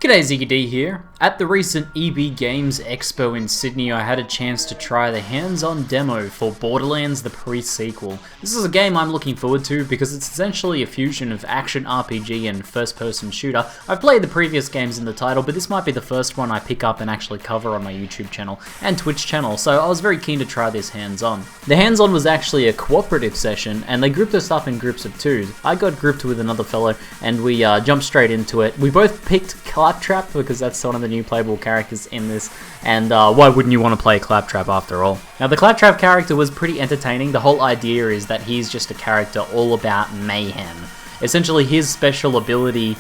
G'day, ZiggyD here. At the recent EB Games Expo in Sydney, I had a chance to try the hands-on demo for Borderlands, the pre-sequel. This is a game I'm looking forward to because it's essentially a fusion of action RPG and first-person shooter. I've played the previous games in the title, but this might be the first one I pick up and actually cover on my YouTube channel and Twitch channel, so I was very keen to try this hands-on. The hands-on was actually a cooperative session, and they grouped us up in groups of 2. I got grouped with another fellow, and we jumped straight into it. We both picked Claptrap because that's one of the new playable characters in this, and why wouldn't you want to play Claptrap after all? Now, the Claptrap character was pretty entertaining. The whole idea is that he's just a character all about mayhem. Essentially, his special ability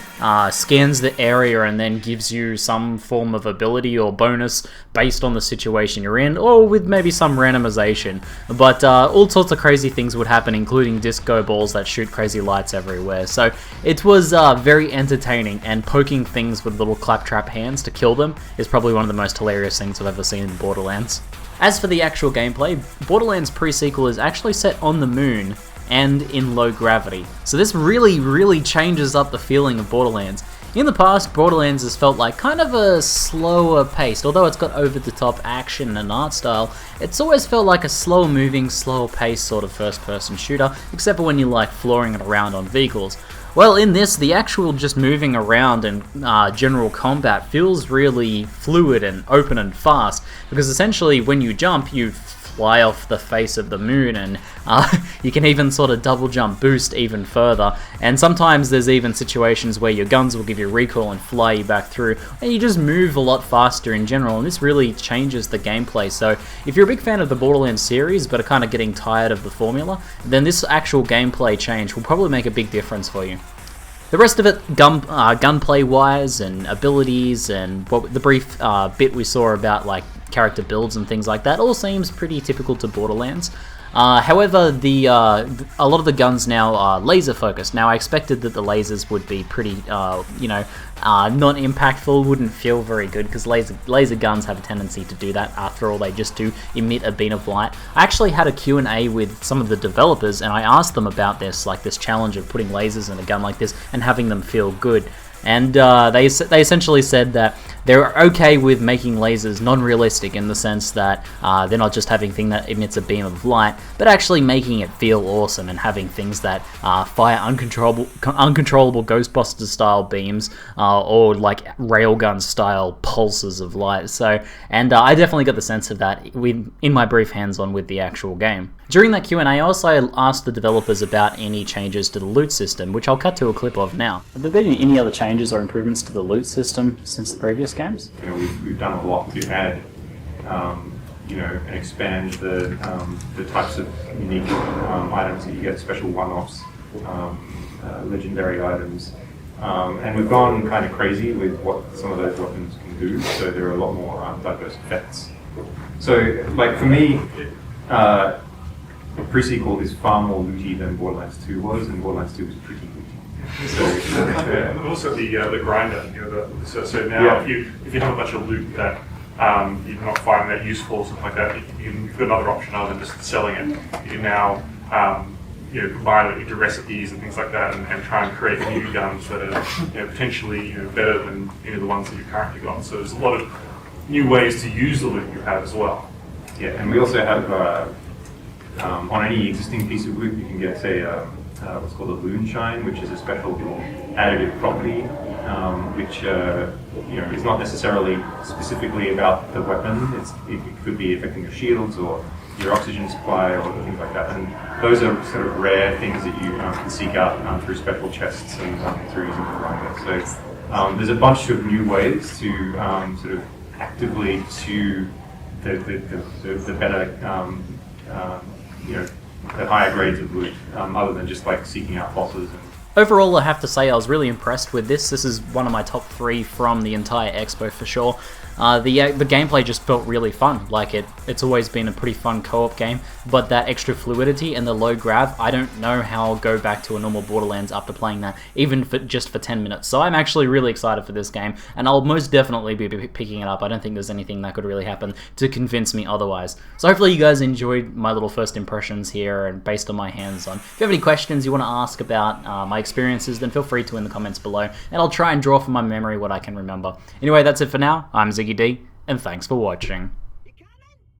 scans the area and then gives you some form of ability or bonus based on the situation you're in, or with maybe some randomization. But all sorts of crazy things would happen, including disco balls that shoot crazy lights everywhere. So it was very entertaining, and poking things with little Claptrap hands to kill them is probably one of the most hilarious things I've ever seen in Borderlands. As for the actual gameplay, Borderlands pre-sequel is actually set on the moon and in low gravity. So this really changes up the feeling of Borderlands. In the past, Borderlands has felt like kind of a slower paced, although it's got over the top action and art style, it's always felt like a slower moving, slower paced sort of first person shooter, except for when you like flooring it around on vehicles. Well, in this, the actual just moving around and general combat feels really fluid and open and fast, because essentially when you jump, you fly off the face of the moon, and you can even sort of double jump boost even further, and sometimes there's even situations where your guns will give you recoil and fly you back through, and you just move a lot faster in general, and this really changes the gameplay. So if you're a big fan of the Borderlands series but are kind of getting tired of the formula, then this actual gameplay change will probably make a big difference for you. The rest of it, gunplay wise and abilities and the brief bit we saw about like character builds and things like that, all seems pretty typical to Borderlands. However, a lot of the guns now are laser focused. Now, I expected that the lasers would be pretty, not impactful, wouldn't feel very good, because laser guns have a tendency to do that. After all, they just do emit a beam of light. I actually had a Q&A with some of the developers, and I asked them about this challenge of putting lasers in a gun like this and having them feel good. And they essentially said that they're okay with making lasers non-realistic in the sense that they're not just having thing that emits a beam of light, but actually making it feel awesome and having things that fire uncontrollable Ghostbusters style beams or like railgun style pulses of light. So, and I definitely got the sense of that in my brief hands-on with the actual game. During that Q&A, I also asked the developers about any changes to the loot system, which I'll cut to a clip of now. Have there been any other changes or improvements to the loot system since the previous games? You know, we've done a lot to add, and expand the types of unique items that you get, special one-offs, legendary items, and we've gone kind of crazy with what some of those weapons can do. So there are a lot more diverse effects. So, like for me, pre-sequel is far more looty than Borderlands 2 was, and Borderlands 2 was pretty looty. So, and also the grinder. So now if you have a bunch of loot that you're not finding that useful or something like that, you've got another option other than just selling it. You can now combine it into recipes and things like that, and try and create new guns that are potentially better than the ones that you've currently got. So there's a lot of new ways to use the loot you have as well. Yeah, and we also have on any existing piece of loot you can get what's called a loon shine, which is a special additive property, which is not necessarily specifically about the weapon. It could be affecting your shields or your oxygen supply or things like that. And those are sort of rare things that you can seek out through special chests and through using the grinder. So there's a bunch of new ways to sort of actively pursue the better, the higher grades of loot, other than just like seeking out bosses. Overall, I have to say I was really impressed with this. This is one of my top 3 from the entire expo for sure. The gameplay just felt really fun. Like it's always been a pretty fun co-op game, but that extra fluidity and the low grav, I don't know how I'll go back to a normal Borderlands after playing that, even just for 10 minutes. So I'm actually really excited for this game, and I'll most definitely be picking it up. I don't think there's anything that could really happen to convince me otherwise. So hopefully you guys enjoyed my little first impressions here and based on my hands-on. If you have any questions you want to ask about my experiences, then feel free to in the comments below, and I'll try and draw from my memory what I can remember. Anyway, that's it for now. I'm ZiggyD, and thanks for watching.